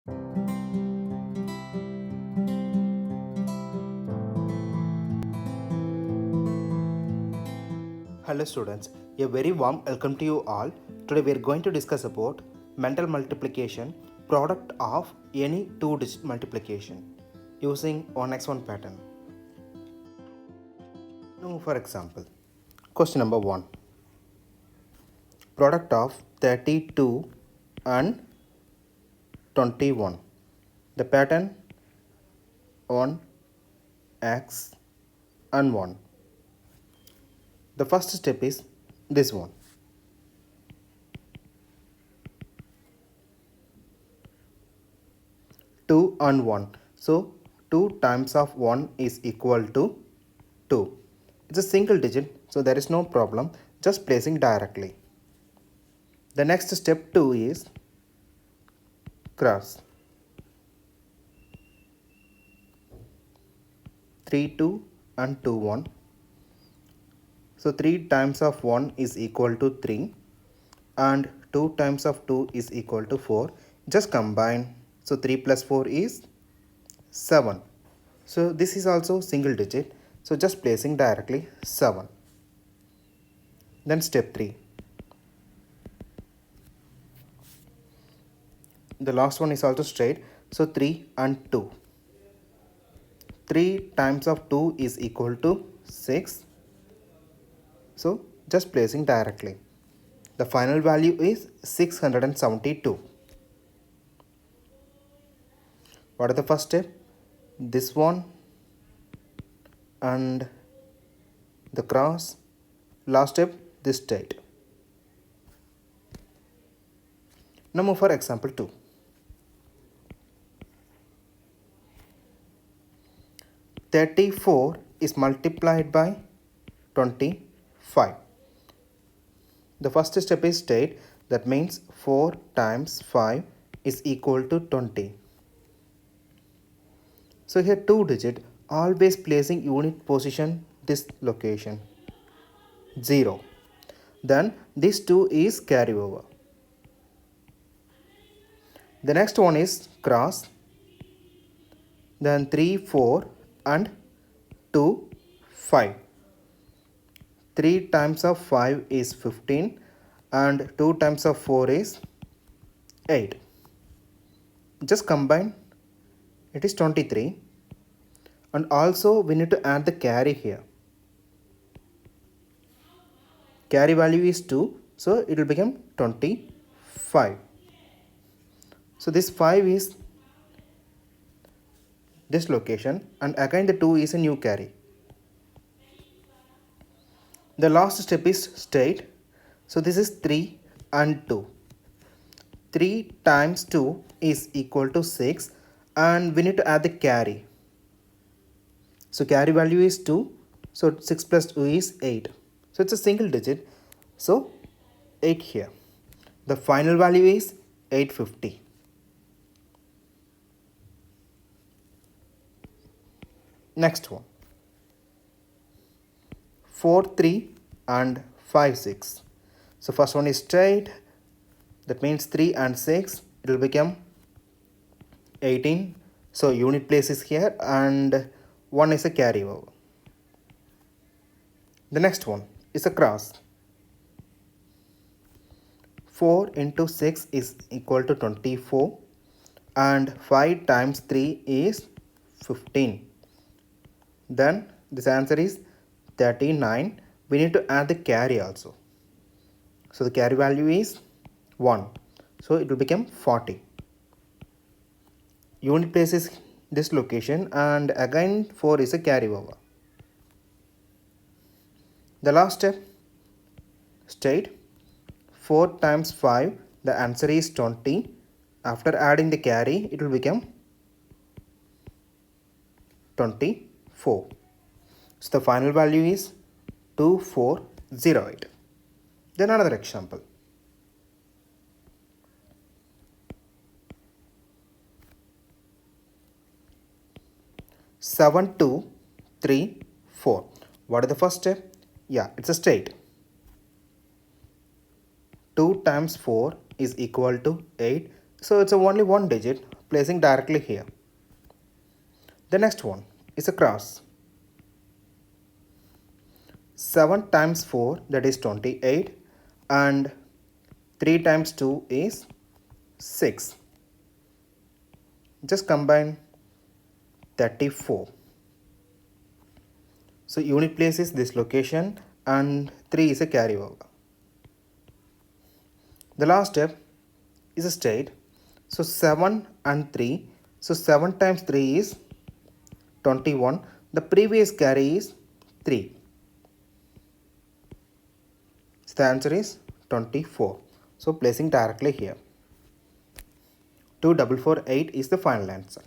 Hello students, a very warm welcome to you all. Today we are going to discuss about mental multiplication, product of any two-digit multiplication using 1x1 pattern. Now for example, question number 1. Product of 32 and 21. The pattern 1x and 1. The first step is this one. 2 and 1. So 2 times of 1 is equal to 2. It's a single digit, so there is no problem, just placing directly. The next step 2 is cross. 3 2 and 2 1. So 3 times of 1 is equal to 3 and 2 times of 2 is equal to 4. Just combine. So 3 plus 4 is 7. So this is also single digit. So just placing directly 7. Then step 3. The last one is also straight. So 3 and 2. 3 times of 2 is equal to 6. So just placing directly. The final value is 672. What are the first step? This one and the cross. Last step, this straight. Now move for example 2. 34 is multiplied by 25. The first step is straight. That means 4 times 5 is equal to 20. So here 2 digit, always placing unit position this location 0. Then this 2 is carry over. The next one is cross. Then 3 4 and 2 5. 3 times of 5 is 15 and 2 times of 4 is 8. Just combine, it is 23, and also we need to add the carry here. Carry value is 2, so it will become 25. So this 5 is this location and again the 2 is a new carry. The last step is straight. So this is 3 and 2. 3 times 2 is equal to 6 and we need to add the carry. So carry value is 2. So 6 plus 2 is 8. So it's a single digit. So 8 here. The final value is 850. Next one. 4 3 and 5 6. So first one is straight. That means 3 and 6. It will become 18. So unit place is here and 1 is a carry over. The next one is a cross. 4 into 6 is equal to 24 and 5 times 3 is 15. Then this answer is 39. We need to add the carry also. So the carry value is 1. So it will become 40. Unit place is this location and again 4 is a carry over. The last step, straight. 4 times 5, the answer is 20. After adding the carry, it will become 24. So the final value is 2408. Then another example. 7 2 3 4. What is the first step? Yeah, it's a straight. 2 times 4 is equal to 8. So it's only one digit, placing directly here. The next one is a cross. 7 times 4, that is 28, and 3 times 2 is 6. Just combine 34. So unit place is this location and 3 is a carryover. The last step is a straight. So 7 and 3. So 7 times 3 is 21. The previous carry is 3. So the answer is 24. So placing directly here. 2448 is the final answer.